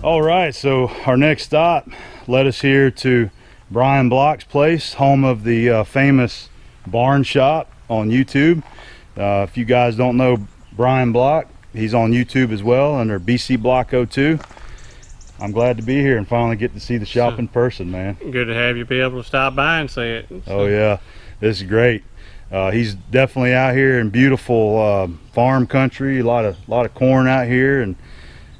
All right, so our next stop led us here to Brian Block's place, home of the famous Barn Shop on YouTube. If you guys don't know Brian Block, he's on YouTube as well under BC Block 02. I'm glad to be here and finally get to see the shop in person, man. Good to have you be able to stop by and see it. Oh yeah, this is great. He's definitely out here in beautiful farm country, a lot of corn out here, and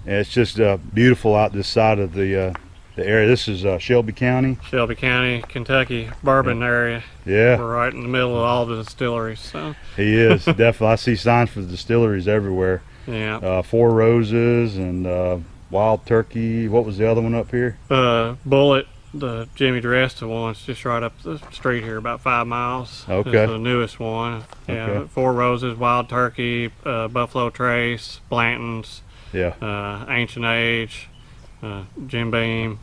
it's just beautiful out this side of the area. This is Shelby County. Shelby County, Kentucky, bourbon area. Yeah. We're right in the middle of all the distilleries. So. He is, definitely. I see signs for the distilleries everywhere. Yeah. Four Roses and Wild Turkey. What was the other one up here? Bullet, the Jimmy DiResta one's just right up the street here, about 5 miles. Okay. It's the newest one. Yeah. Okay. Four Roses, Wild Turkey, Buffalo Trace, Blanton's. Yeah. Ancient Age, Jim Beam.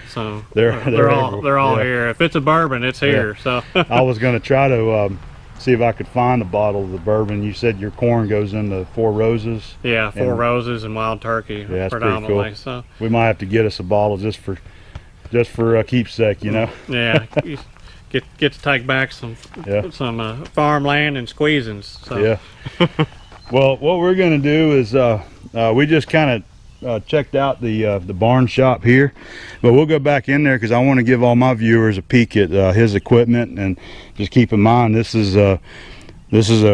So they're all here. If it's a bourbon, it's here. Yeah. So I was going to try to see if I could find a bottle of the bourbon. You said your corn goes into Four Roses. Yeah, Four Roses and Wild Turkey. Yeah, that's predominantly. pretty cool. So we might have to get us a bottle just for keepsake, you know. Yeah. Get to take back some farmland and squeezings. So. Yeah. Well, what we're going to do is we just kind of checked out the barn shop here, but we'll go back in there because I want to give all my viewers a peek at his equipment. And just keep in mind, this is a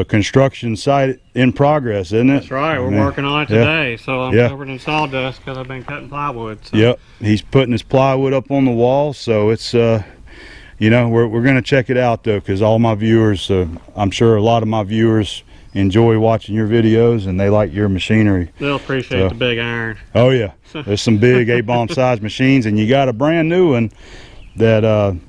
construction site in progress, isn't it? That's right. We're working on it today. So I'm covered in sawdust because I've been cutting plywood. So. Yep. He's putting his plywood up on the wall, so it's you know, we're going to check it out though, because all my viewers, I'm sure a lot of my viewers enjoy watching your videos and they like your machinery. They'll appreciate the big iron. Oh yeah, there's some big A-bomb size machines, and you got a brand new one that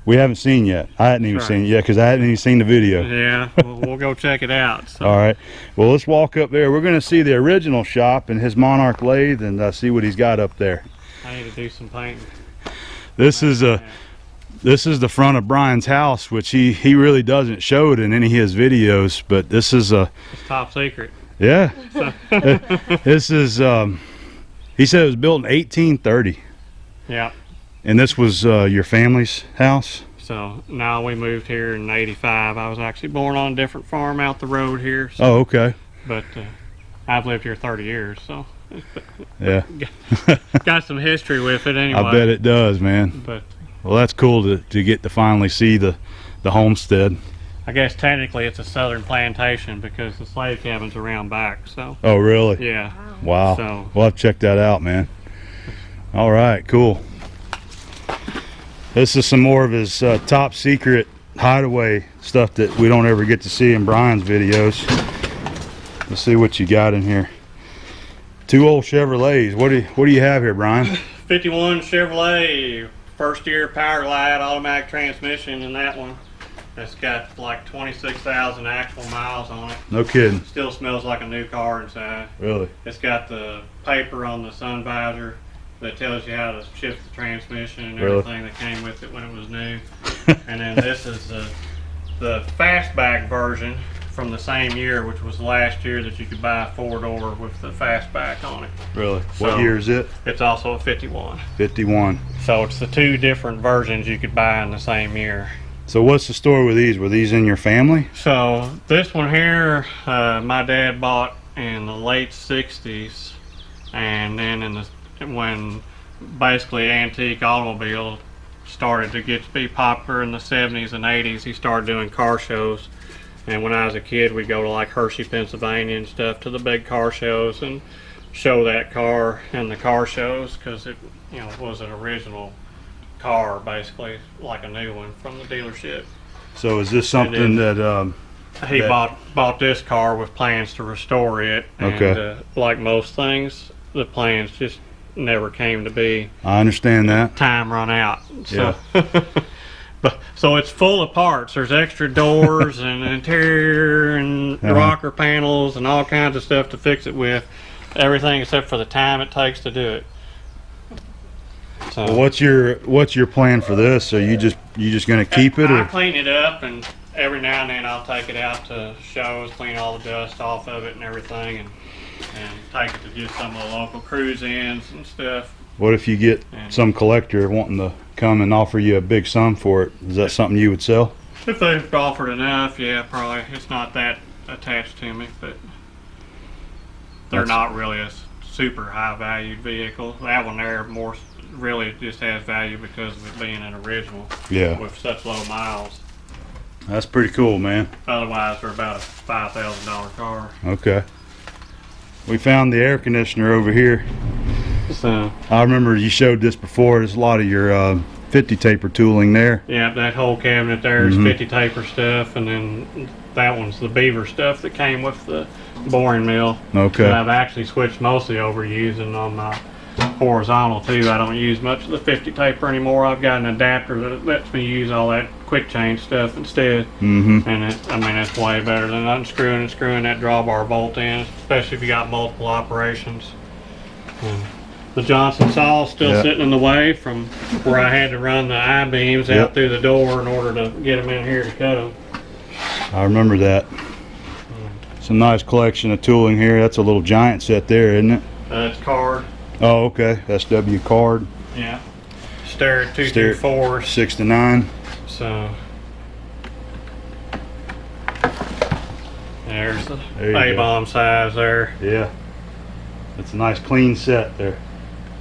we haven't seen yet. I hadn't even seen it yet because I hadn't even seen the video. Yeah, we'll go check it out. So. All right, well, let's walk up there. We're going to see the original shop and his Monarch lathe and see what he's got up there. I need to do some painting. This is the front of Brian's house, which he really doesn't show it in any of his videos, but this is it's top secret. Yeah. This is he said it was built in 1830. Yeah. And this was your family's house? So now we moved here in '85. I was actually born on a different farm out the road here. So, oh, okay. But I've lived here 30 years, so yeah. Got some history with it anyway. I bet it does, man. But well, that's cool to get to finally see the homestead. I guess technically it's a southern plantation because the slave cabin's around back. So. Oh, really? Yeah. Wow. So. We'll have to check that out, man. All right, cool. This is some more of his top secret hideaway stuff that we don't ever get to see in Brian's videos. Let's see what you got in here. Two old Chevrolets. What do you have here, Brian? 51 Chevrolet. First year Power Glide automatic transmission in that one. It's got like 26,000 actual miles on it. No kidding. Still smells like a new car inside. Really? It's got the paper on the sun visor that tells you how to shift the transmission and everything that came with it when it was new. And then this is the fastback version from the same year, which was last year, that you could buy a 4-door with the fastback on it. Really? So what year is it? It's also a 51. 51. So it's the two different versions you could buy in the same year. So what's the story with these? Were these in your family? So this one here, my dad bought in the late 60s, and then when basically antique automobile started to be popular in the 70s and 80s, he started doing car shows. And when I was a kid, we'd go to like Hershey, Pennsylvania and stuff, to the big car shows and show that car in the car shows, because it, you know, was an original car, basically like a new one from the dealership. So is this something that he bought this car with plans to restore it, and like most things, the plans just never came to be. I understand that. Time run out. So. Yeah. So it's full of parts. There's extra doors and interior and rocker panels and all kinds of stuff to fix it with. Everything except for the time it takes to do it. So well, what's your plan for this? Are you just going to keep it? I clean it up, and every now and then I'll take it out to shows, clean all the dust off of it and everything, and and take it to just some of the local cruise ins and stuff. What if you get some collector wanting to come and offer you a big sum for it? Is that something you would sell? If they've offered enough, yeah, probably. It's not that attached to me, but they're not really a super high valued vehicle. That one there more really just has value because of it being an original Yeah. with such low miles. That's pretty cool, man. Otherwise, they're about a $5,000 car. Okay. We found the air conditioner over here. So, I remember you showed this before. There's a lot of your 50 taper tooling there. yeah, that whole cabinet there is 50 taper stuff, and then that one's the beaver stuff that came with the boring mill. Okay. That I've actually switched mostly over using on my horizontal too. I don't use much of the 50 taper anymore. I've got an adapter that lets me use all that quick change stuff instead. Mm-hmm. And I mean, it's way better than unscrewing and screwing that drawbar bolt in, especially if you got multiple operations. The Johnson saw is still sitting in the way from where I had to run the I-beams out through the door in order to get them in here to cut them. I remember that. Some nice collection of tooling here. That's a little giant set there, isn't it? It's card. Oh, okay. SW card. Yeah. Starrett 224. 6 to 9. So there's the There you go. A-bomb size there. Yeah. It's a nice clean set there.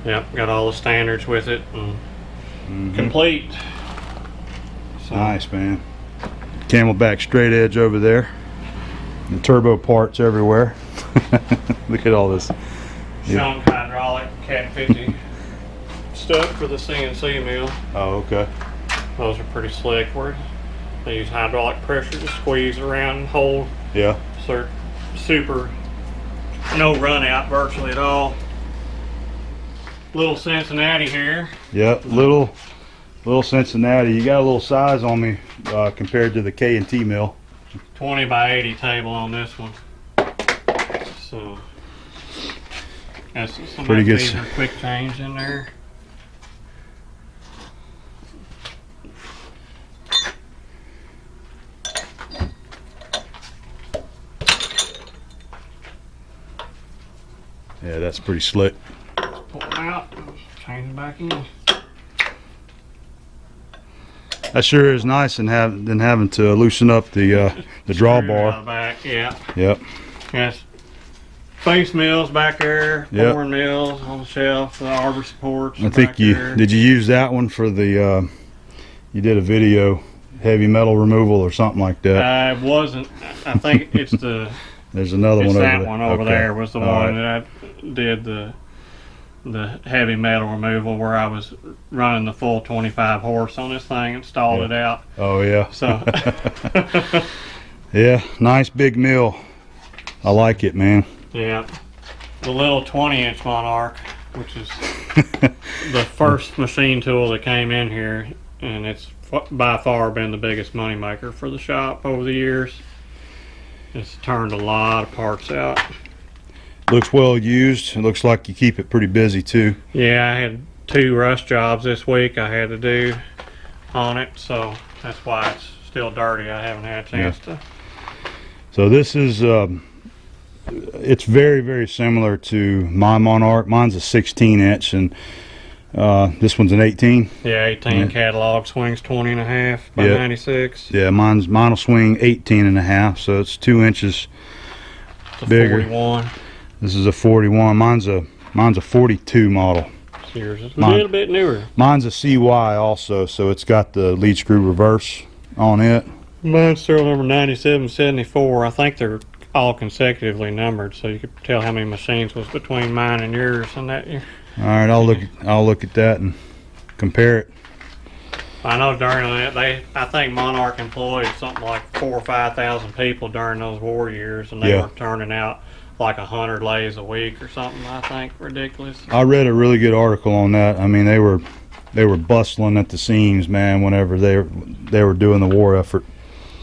Yep, got all the standards with it and complete. So, Nice, man. Camelback straight edge over there. The turbo parts everywhere. Look at all this. Shunk hydraulic Cat 50 stuff for the CNC mill. Oh, okay. Those are pretty slick. Where they use hydraulic pressure to squeeze around and hold. Yeah. So they're super, no run out virtually at all. Little Cincinnati here. Yep. Little Cincinnati. You got a little size on me compared to the K&T mill. 20 by 80 table on this one. So that's some Pretty good. major quick change in there. Yeah, that's pretty slick. Pull them out, change them back in. That sure is nice than having to loosen up the drawbar. Back, yeah. Yep. Yes. Face mills back there, Yep. boring mills on the shelf, the arbor supports. I think back you there. did you use that one for the you did a video heavy metal removal or something like that. It wasn't. I think it's the. There's another It's one over that there. one over Okay. there was the All one right. that I did the heavy metal removal where I was running the full 25 horse on this thing and stalled it out. Oh yeah. So Yeah, nice big mill. I like it, man. yeah, the little 20-inch Monarch, which is the first machine tool that came in here, and it's by far been the biggest money maker for the shop over the years. It's turned a lot of parts out. Looks well used. It looks like you keep it pretty busy too. Yeah, I had 2 rust jobs this week I had to do on it, so that's why it's still dirty. I haven't had a chance to. So this is it's very, very similar to my Monarch. Mine's a 16-inch and this one's an 18. Yeah, 18 Yeah. catalog, swings 20 and a half by Yeah. 96. Yeah, mine will swing 18 and a half, so it's 2 inches It's a bigger. 41. This is a 41. Mine's a 42 model. Yours is a Mine- little bit newer. Mine's a CY also, so it's got the lead screw reverse on it. Mine's serial number 9774. I think they're all consecutively numbered, so you could tell how many machines was between mine and yours in that year. All right, I'll look at that and compare it. I know during that I think Monarch employed something like 4,000 or 5,000 people during those war years, and they Yeah. were turning out like 100 lays a week or something. I think ridiculous. I read a really good article on that. I mean, they were bustling at the seams, man, whenever they were doing the war effort.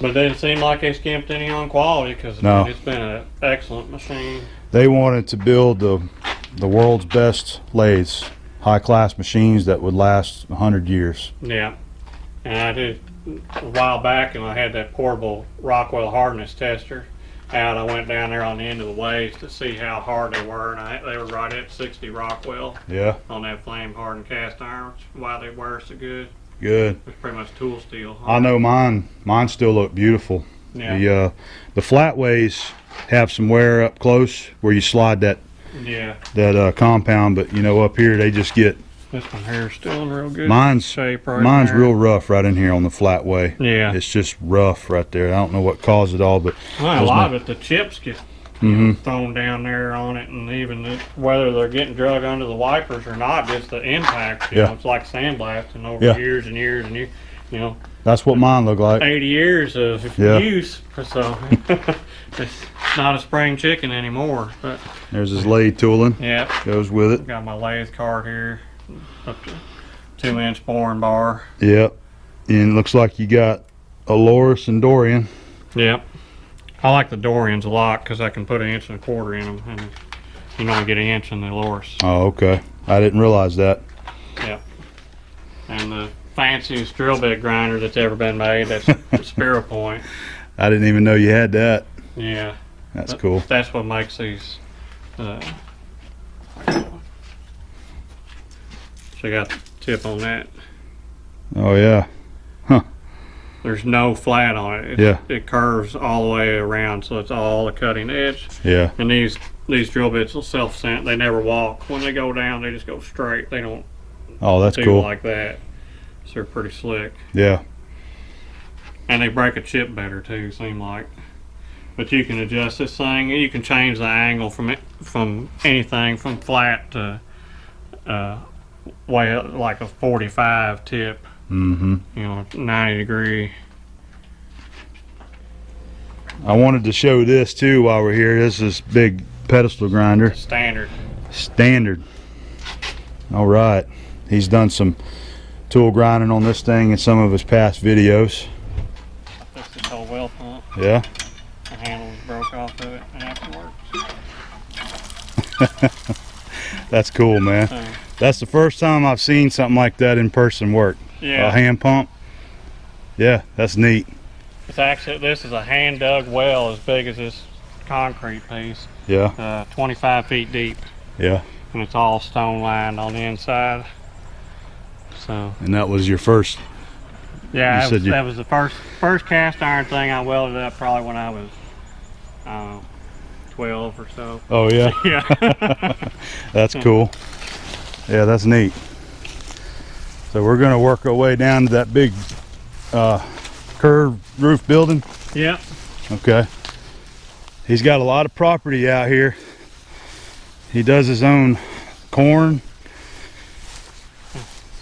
But it didn't seem like they skimped any on quality because No. it's been an excellent machine. They wanted to build the world's best lathes, high-class machines that would last 100 years. Yeah, and I did a while back, and I had that portable Rockwell hardness tester, out, I went down there on the end of the waves to see how hard they were, and they were right at 60 Rockwell Yeah. on that flame hardened cast iron, which is why they wear so good. Good. It's pretty much tool steel. I know mine still look beautiful. Yeah. The flatways have some wear up close where you slide that Yeah. compound, but you know, up here they just get, This one here is still in real good mine's shape right mine's there. real rough right in here on the flatway. Yeah. It's just rough right there. I don't know what caused it all, but Well, a there's lot no- of it, the chips get Mhm. thrown down there on it, and even whether they're getting drug under the wipers or not, just the impact. You Yeah. know, it's like sandblasting over Yeah. years and years and years. You know, that's what mine look like. 80 years of Yeah. use, so it's not a spring chicken anymore. But There's his lathe tooling. yeah, Goes with it. got my lathe cart here, up to 2-inch boring bar. Yep. And it looks like you got a Loris and Dorian. Yep. I like the Dorians a lot because I can put 1.25 inch in them, and you only get 1 inch in the Loris. Oh, okay. I didn't realize that. Yep. And the fanciest drill bit grinder that's ever been made, that's the Sparrow Point. I didn't even know you had that. Yeah. That's cool. That's what makes these. So you got the tip on that. Oh yeah. There's no flat on it. Yeah. It curves all the way around, so it's all the cutting edge. Yeah. And these drill bits will self-sent. They never walk. When they go down, they just go straight. They don't Oh, that's do cool. like that. So they're pretty slick. Yeah. And they break a chip better too, seem like. But you can adjust this thing. You can change the angle from anything from flat to way like a 45 tip. Mm-hmm. You know, 90 degree. I wanted to show this too while we're here. This is big pedestal grinder. Standard. Standard. All right. He's done some tool grinding on this thing in some of his past videos. That's the whole well pump. Yeah. The handle broke off of it afterwards. That's cool, man. So, That's the first time I've seen something like that in person work. yeah. A hand pump. Yeah, that's neat. It's actually, this is a hand dug well as big as this concrete piece. Yeah. 25 feet deep. Yeah. And it's all stone lined on the inside. So And that was your first. yeah, You said you- that was the first cast iron thing I welded up probably when I was 12 or so. Oh yeah. Yeah. That's cool. Yeah, that's neat. So we're gonna work our way down to that big curved roof building. Yep. Okay. He's got a lot of property out here. He does his own corn.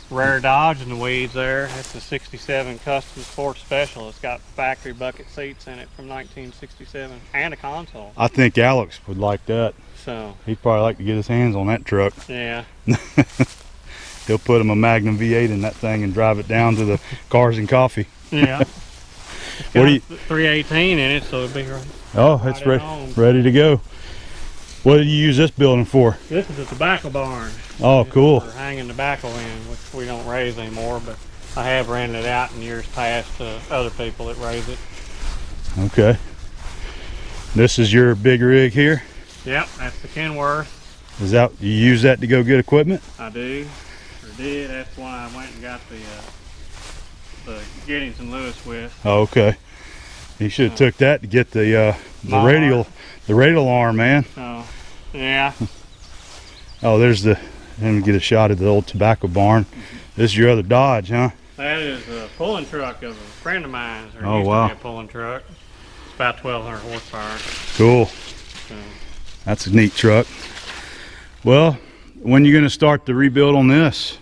Rare Dodge in the weeds there. It's a 67 Custom Sport Special. It's got factory bucket seats in it from 1967 and a console. I think Alex would like that. So He'd probably like to get his hands on that truck. yeah. He'll put him a Magnum V8 in that thing and drive it down to the Cars and Coffee. Yeah. What do you? 318 in it, so it'll be right. Oh, it's Right at ready, home. ready to go. What did you use this building for? This is a tobacco barn. Oh, cool. For hanging tobacco in, which we don't raise anymore, but I have rented it out in years past to other people that raise it. Okay. This is your big rig here. Yep, that's the Kenworth. Is that you use that to go get equipment? I do, or did. That's why I went and got the Giddings and Lewis with. Oh, okay. You should have took that to get the My radial arm, man. So, yeah, Oh, there's the. Let me get a shot of the old tobacco barn. This is your other Dodge, huh? that is a pulling truck of a friend of mine's. Or Oh, used wow. to be a pulling truck. It's about 1,200 horsepower. Cool. So, That's a neat truck. Well, when you gonna start the rebuild on this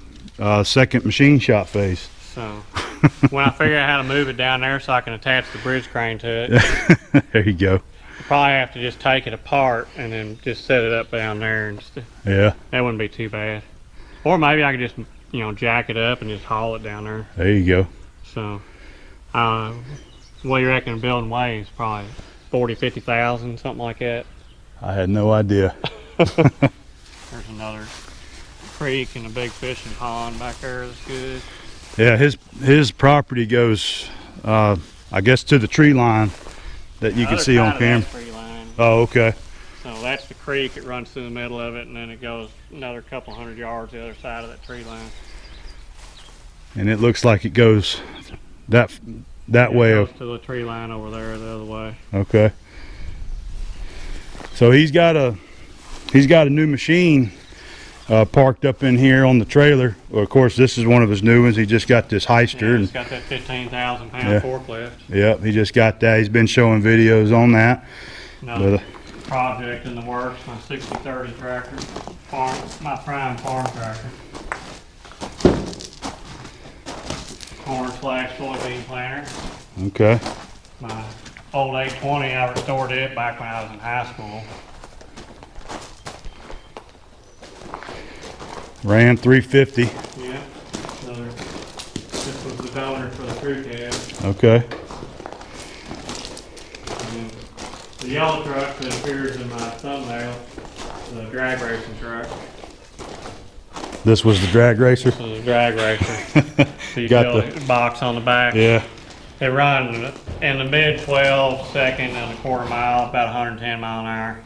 second machine shop phase? so when I figure out how to move it down there so I can attach the bridge crane to it, There you go. probably have to just take it apart and then just set it up down there, and just, Yeah, that wouldn't be too bad. Or maybe I could just, jack it up and just haul it down there. there you go. So, what do you reckon building weighs? Probably 40, 50,000, something like that. I had no idea. There's another creek and a big fishing pond back there that's good. Yeah, his property goes, I guess, to the tree line that you can Other see side on of that camera. tree line Oh, okay. So that's the creek. It runs through the middle of it, and then it goes another couple hundred yards the other side of that tree line. And it looks like it goes that way. It goes to the tree line over there the other way. Okay. So he's got a new machine parked up in here on the trailer. Well, of course, this is one of his new ones. He just got this Heister. Yeah, And it's got that 15,000 pound Yeah. forklift. yep, he just got that. He's been showing videos on that. Another But, project in the works, my 6030 tractor, my prime farm tractor. Corn / soybean planter. okay. My old 820, I restored it back when I was in high school. Ram 350. Yeah. This was the donor for the crew cab. Okay. And the yellow truck that appears in my thumbnail, the drag racing truck. This was the drag racer. This is a drag racer. The Got utility box on the back. Yeah. They run in the mid 12, second and a quarter mile, about 110 mile an hour.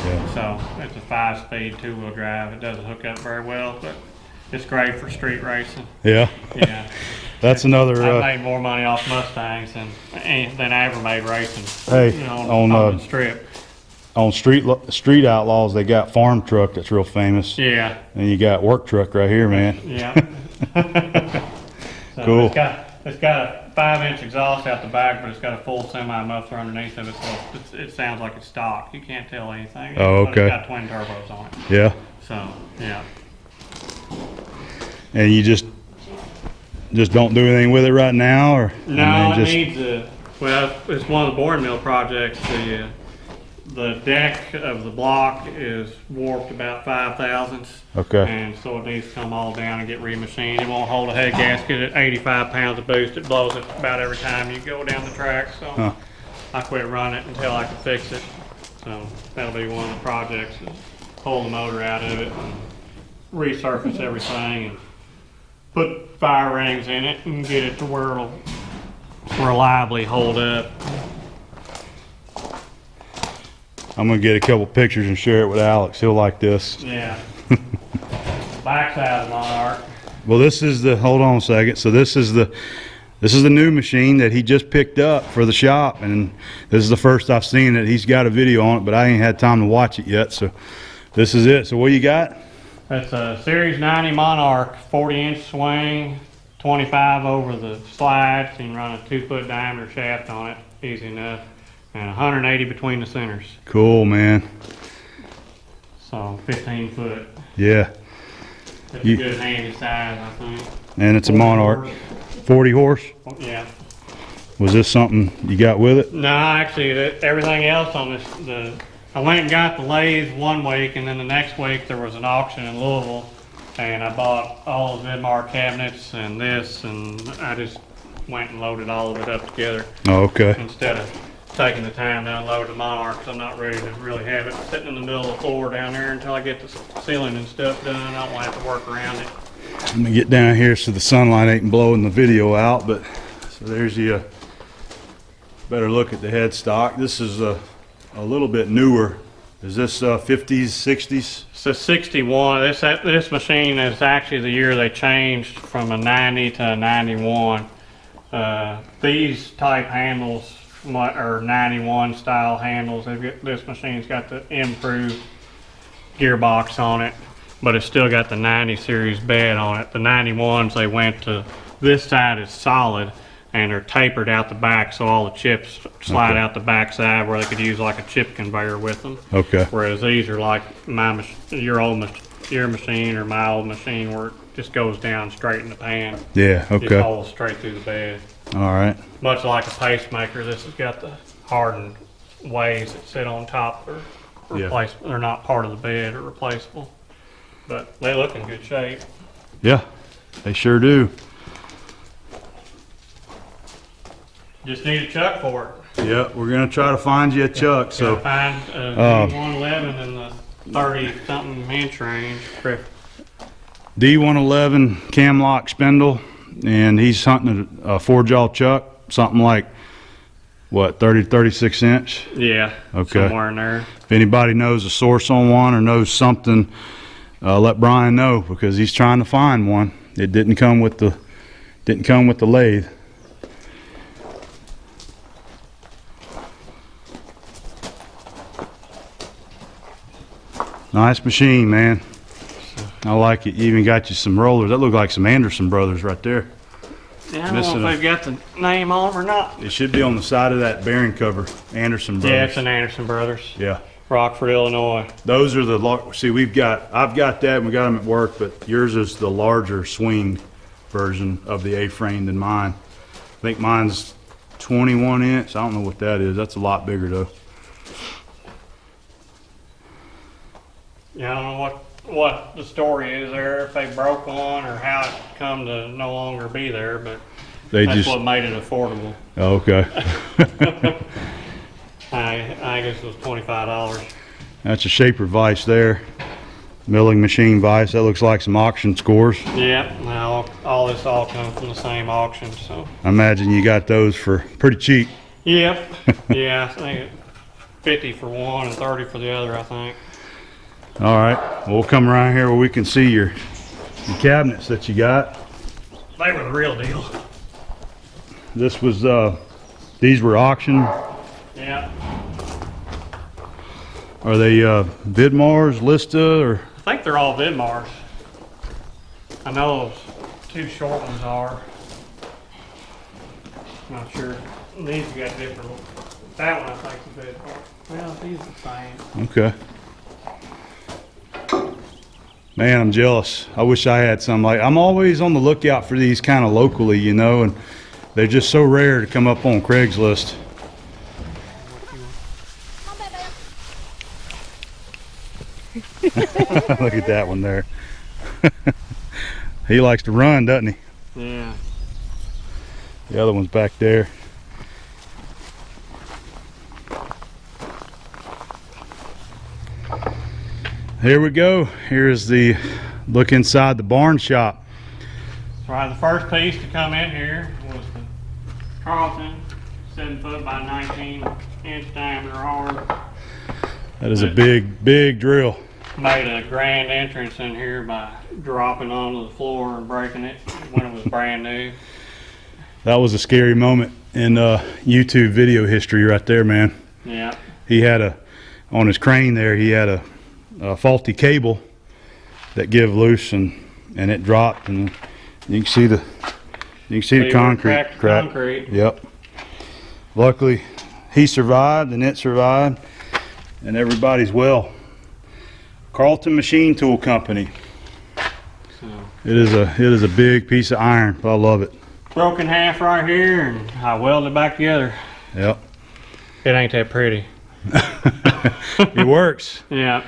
Yeah. So it's a 5-speed 2-wheel drive. It doesn't hook up very well, but it's great for street racing. Yeah. Yeah. That's another. I made more money off Mustangs than I ever made racing. Hey, you know, on, on the strip. On Street Outlaws, they got farm truck that's real famous. Yeah. And you got work truck right here, man. Yeah. So Cool. It's got a 5-inch exhaust out the back, but it's got a full semi muffler underneath of it, so it sounds like it's stock. You can't tell anything. Oh, But okay. it's got twin turbos on it. Yeah. So yeah. And you just don't do anything with it right now, or No, I mean, it needs a. Well, it's one of the boring mill projects. The deck of the block is warped about 5 thousandths. Okay. And so it needs to come all down and get remachined. It won't hold a head gasket at 85 pounds of boost. It blows it about every time you go down the track. So Huh. I quit running it until I can fix it. So that'll be one of the projects, is pull the motor out of it and resurface everything and put fire rings in it and get it to where it'll reliably hold up. I'm gonna get a couple pictures and share it with Alex. He'll like this. Yeah. Backside of the Monarch. Well, this is the. Hold on a second. So this is the new machine that he just picked up for the shop, and this is the first I've seen it. He's got a video on it, but I ain't had time to watch it yet. So this is it. So what you got? That's a Series 90 Monarch, 40-inch swing, 25 over the slide. So you can run a 2-foot diameter shaft on it, easy enough, and 180 between the centers. Cool, man. So 15 foot. Yeah. That's a good handy size, I think. And it's a 40 Monarch. horse. 40 horse. Yeah. Was this something you got with it? No, actually, everything else on this, I went and got the lathe one week, and then the next week there was an auction in Louisville, and I bought all the Vidmar cabinets and this, and I just went and loaded all of it up together Oh, okay. instead of taking the time to unload the Monarch, 'cause I'm not ready to really have it sitting in the middle of the floor down there until I get the ceiling and stuff done. I don't want to have to work around it. Let me get down here so the sunlight ain't blowing the video out. But so there's the better look at the headstock. This is a little bit newer. Is this 50s, 60s? So 61, this machine is actually the year they changed from a 90 to a 91. These type handles are 91 style handles. This machine's got the improved gearbox on it, but it's still got the 90 series bed on it. The 91s, they went to, this side is solid and they're tapered out the back, so all the chips slide Okay. out the back side where they could use like a chip conveyor with them. Okay. Whereas these are like your machine or my old machine, where it just goes down straight in the pan. Yeah. Just Okay. holes straight through the bed. All right. Much like a pacemaker, this has got the hardened ways that sit on top or Yeah. replaceable. They're not part of the bed or replaceable, but they look in good shape. Yeah, they sure do. Just need a chuck for it. Yeah, we're gonna try to find you a chuck. So Gotta find a D111 in the 30-something inch range. D111 cam lock spindle, and he's hunting a 4-jaw chuck, something like what, 30 to 36 inch? Yeah. Okay. Somewhere in there. If anybody knows a source on one or knows something, let Brian know, because he's trying to find one. It didn't come with the lathe. Nice machine, man. I like it. You even got you some rollers. That look like some Anderson Brothers right there. Yeah, I don't know if they've got the name on them or not. It should be on the side of that bearing cover. Anderson Brothers. Yeah, it's an Anderson Brothers. Yeah. Rockford, Illinois. Those are the, see, I've got that and we got them at work, but yours is the larger swing version of the A-frame than mine. I think mine's 21 inch. I don't know what that is. That's a lot bigger though. Yeah, I don't know what the story is there, if they broke one or how it come to no longer be there, but that's what made it affordable. Oh, okay. I guess it was $25. That's a shaper vise there. Milling machine vise. That looks like some auction scores. Yep, now all this all comes from the same auction, so. I imagine you got those for pretty cheap. Yep, yeah, I think 50 for one and 30 for the other, I think. All right, we'll come around here where we can see your cabinets that you got. They were the real deal. This was, these were auction. Yeah. Are they Vidmars, Lista, or? I think they're all Vidmars. I know those two short ones are. Not sure. These got different. That one I think is Vidmar. Well, these are the same. Okay. Man, I'm jealous. I wish I had some like, I'm always on the lookout for these kind of locally, you know, and they're just so rare to come up on Craigslist. Look at that one there. He likes to run, doesn't he? Yeah. The other one's back there. Here we go. Here's the look inside the barn shop. Right, the first piece to come in here was the Carlton 7 foot by 19 inch diameter hard. That is a big drill. Made a grand entrance in here by dropping onto the floor and breaking it when it was brand new. That was a scary moment in YouTube video history right there, man. Yeah. He had on his crane there, he had a faulty cable that give loose and it dropped, and you can see the concrete crack. Concrete. Yep. Luckily he survived and it survived and everybody's well. Carlton Machine Tool Company. So, it is a big piece of iron, but I love it. Broken half right here and I welded it back together. Yep. It ain't that pretty. It works. Yeah.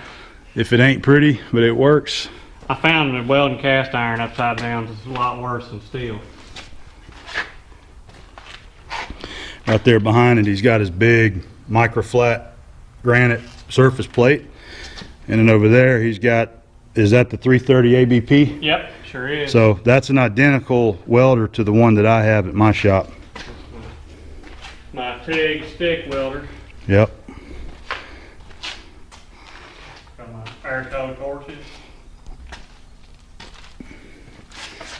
If it ain't pretty, but it works. I found the welding cast iron upside down is a lot worse than steel. Right there behind it, he's got his big micro flat granite surface plate. And then over there, he's got, is that the 330 ABP? Yep, sure is. So that's an identical welder to the one that I have at my shop. My TIG stick welder. Yep. Got my air-towed torches.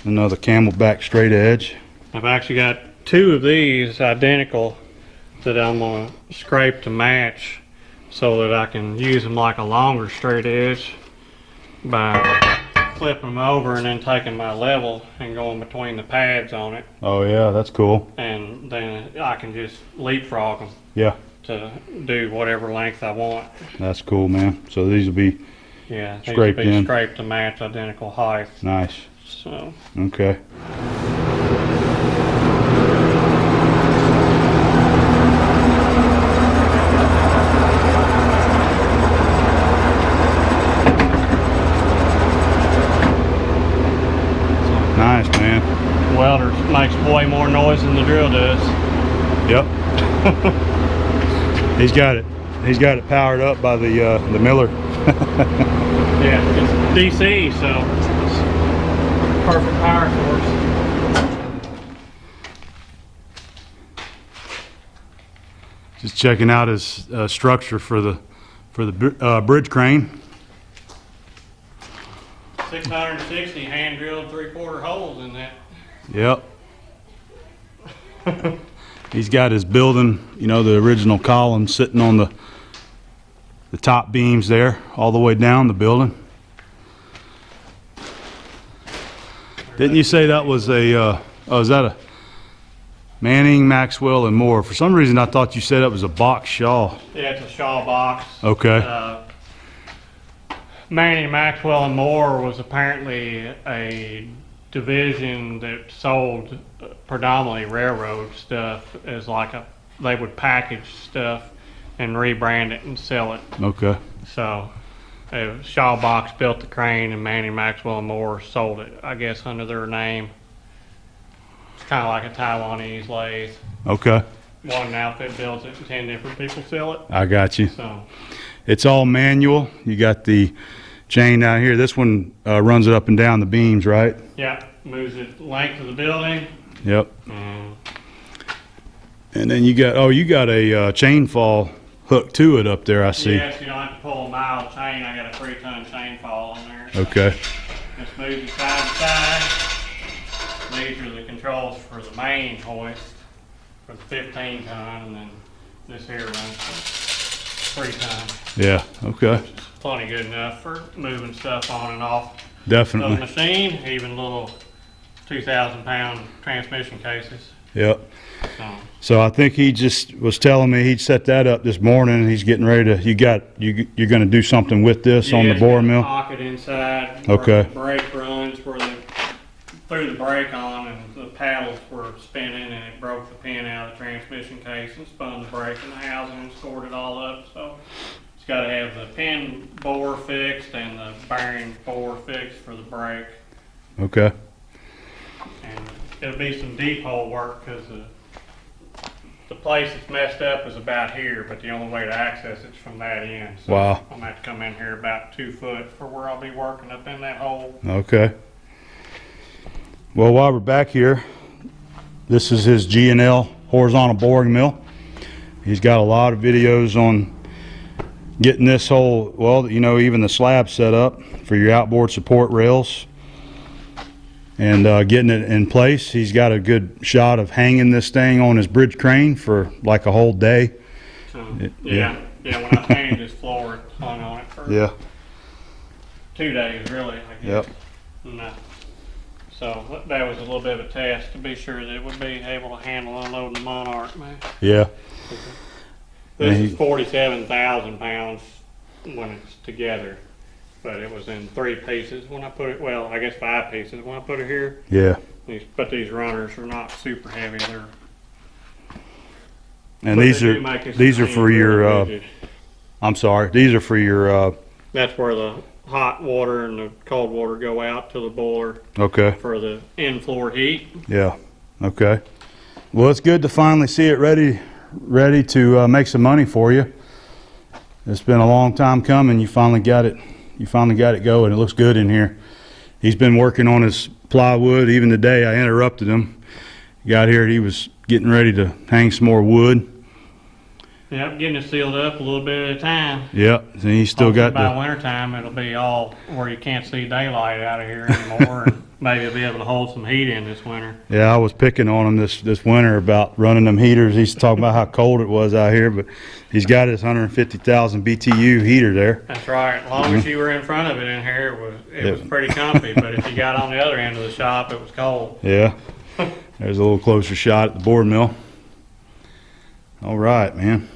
Another Camelback straight edge. I've actually got two of these identical that I'm going to scrape to match so that I can use them like a longer straight edge by flipping them over and then taking my level and going between the pads on it. Oh yeah, that's cool. And then I can just leapfrog them Yeah, to do whatever length I want. that's cool, man. So these will be Yeah, these Scraped will be in. scraped to match identical height. nice. So Okay. Nice, man. welder makes way more noise than the drill does. Yep. He's got it. He's got it powered up by the miller. Yeah, it's DC, so it's perfect power source. Just checking out his structure for the bridge crane. 660 hand drilled 3/4 holes in that. Yep. He's got his building, you know, the original column sitting on the top beams there, all the way down the building. Didn't you say that was a, oh, is that a Manning, Maxwell, and Moore? For some reason, I thought you said it was a box Shaw. Yeah, it's a Shaw box. Okay. Manning, Maxwell, and Moore was apparently a division that sold predominantly railroad stuff as like they would package stuff and rebrand it and sell it. Okay. So Shaw Box built the crane and Manning, Maxwell, and Moore sold it, I guess, under their name. It's kind of like a Taiwanese lathe. Okay. One outfit builds it and 10 different people sell it. I got you. So It's all manual. You got the chain down here. This one runs it up and down the beams, right? yeah, moves it length of the building. Yep. And And then you got a chain fall hook to it up there, I see. yes, you don't have to pull a mile chain. I got a 3-ton chain fall on there. So Okay. just move it side to side. These are the controls for the main hoist for the 15-ton, and then this here runs the 3-ton. Yeah. Okay. Plenty good enough for moving stuff on and off the Definitely. machine, even little 2,000-pound transmission cases. Yep. So, So I think he just was telling me he'd set that up this morning, and he's getting ready to. You're going to do something with this on the it's bore got a mill. pocket inside. Okay. Where the brake runs, where they threw the brake on, and the paddles were spinning, and it broke the pin out of the transmission case and spun the brake in the housing and scored it all up. So it's got to have the pin bore fixed and the bearing bore fixed for the brake. Okay. And it'll be some deep hole work because the place that's messed up is about here, but the only way to access it's from that end. So Wow. I'm gonna have to come in here about 2 foot for where I'll be working up in that hole. Okay. Well, while we're back here, this is his G&L horizontal boring mill. He's got a lot of videos on getting this whole, well, you know, even the slab set up for your outboard support rails and getting it in place. He's got a good shot of hanging this thing on his bridge crane for like a whole day. So, Yeah. yeah, when I painted this floor, it hung on it for Yeah. 2 days, really, I guess. Yep. And, so that was a little bit of a test to be sure that it would be able to handle unloading the Monarch, man. Yeah. This And is 47,000 pounds when it's together, but it was in 3 pieces when I put it, well, I guess 5 pieces when I put it here. Yeah. But these runners are not super heavy. And these are for your, I'm sorry, these are for your, that's where the hot water and the cold water go out to the boiler okay. for the in-floor heat. Yeah. Okay. Well, it's good to finally see it ready to make some money for you. It's been a long time coming. You finally got it. You finally got it going. It looks good in here. He's been working on his plywood. Even today, I interrupted him. He got here. He was getting ready to hang some more wood. Yep, getting it sealed up a little bit at a time. Yep. And he's still Hopefully got by the. winter time it'll be all where you can't see daylight out of here anymore, and maybe it'll be able to hold some heat in this winter. Yeah, I was picking on him this winter about running them heaters. He's talking about how cold it was out here, but he's got his 150,000 BTU heater there. That's right. As long as you were in front of it in here, it was pretty comfy. But if you got on the other end of the shop, it was cold. Yeah. There's a little closer shot at the board mill. All right, man.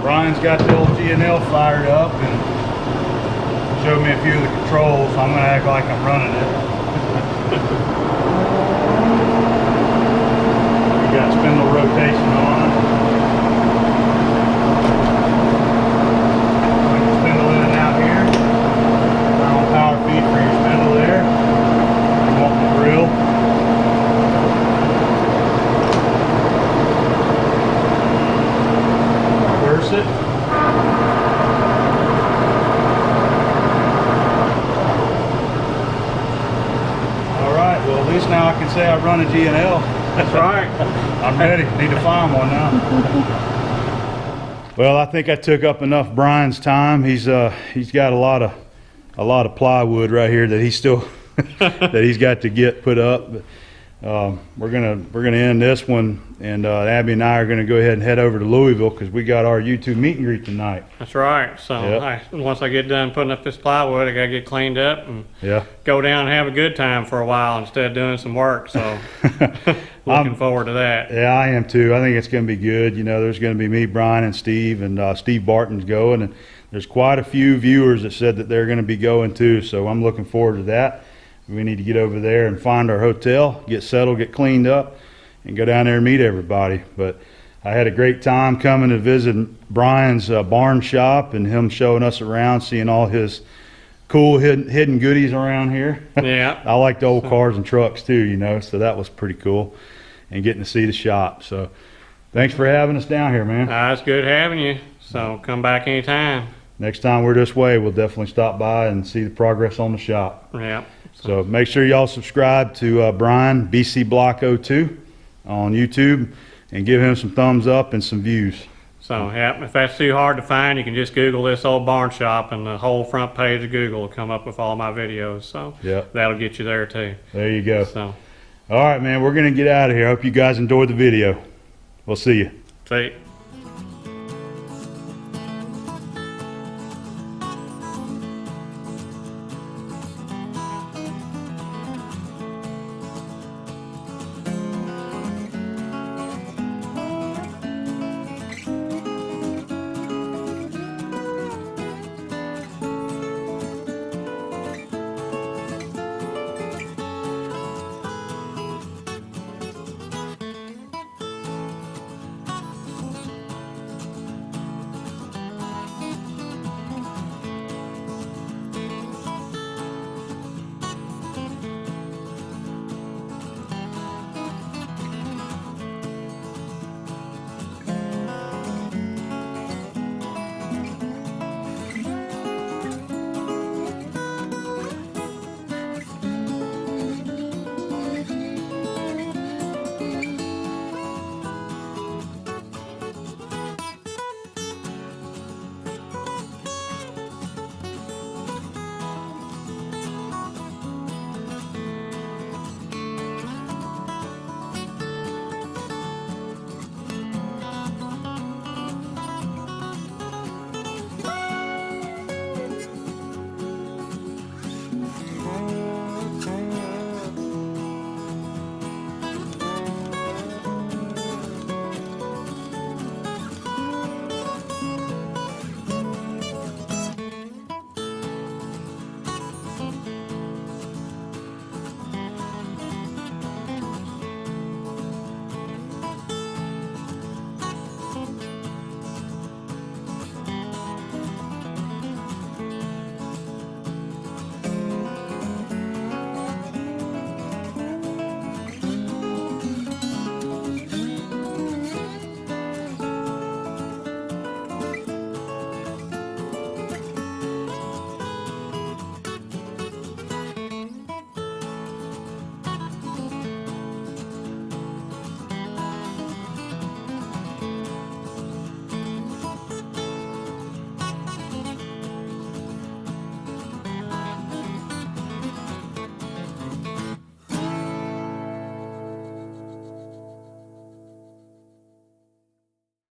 Brian's got the old G&L fired up and showed me a few of the controls. I'm gonna act like I'm running it. You got spindle rotation on. Put your spindle in and out here. Turn on power feed for your spindle there. You want the drill. Reverse it. All right, well at least now I can say I run a G&L. That's right. I'm ready. Need to find one now. Well, I think I took up enough Brian's time. He's got a lot of plywood right here that he's still that he's got to get put up. But we're gonna end this one, and Abby and I are gonna go ahead and head over to Louisville because we got our YouTube meet and greet tonight. That's right. So Yep. once I get done putting up this plywood, I gotta get cleaned up and Yeah. go down and have a good time for a while instead of doing some work. So looking forward to that. Yeah, I am too. I think it's going to be good. You know, there's going to be me, Brian, and Steve, and Steve Barton's going, and there's quite a few viewers that said that they're going to be going too. So I'm looking forward to that. We need to get over there and find our hotel, get settled, get cleaned up, and go down there and meet everybody. But I had a great time coming to visit Brian's barn shop and him showing us around, seeing all his cool hidden goodies around here. Yeah. I like the old cars and trucks too, you know, so that was pretty cool, and getting to see the shop. So thanks for having us down here, man. It's good having you. So come back anytime. Next time we're this way, we'll definitely stop by and see the progress on the shop. Yeah. So make sure y'all subscribe to Brian, BC Block 02 on YouTube, and give him some thumbs up and some views. So yeah, if that's too hard to find, you can just Google this old barn shop, and the whole front page of Google will come up with all my videos. So Yeah, that'll get you there too. there you go. So All right, man, we're going to get out of here. I hope you guys enjoyed the video. We'll see you. see.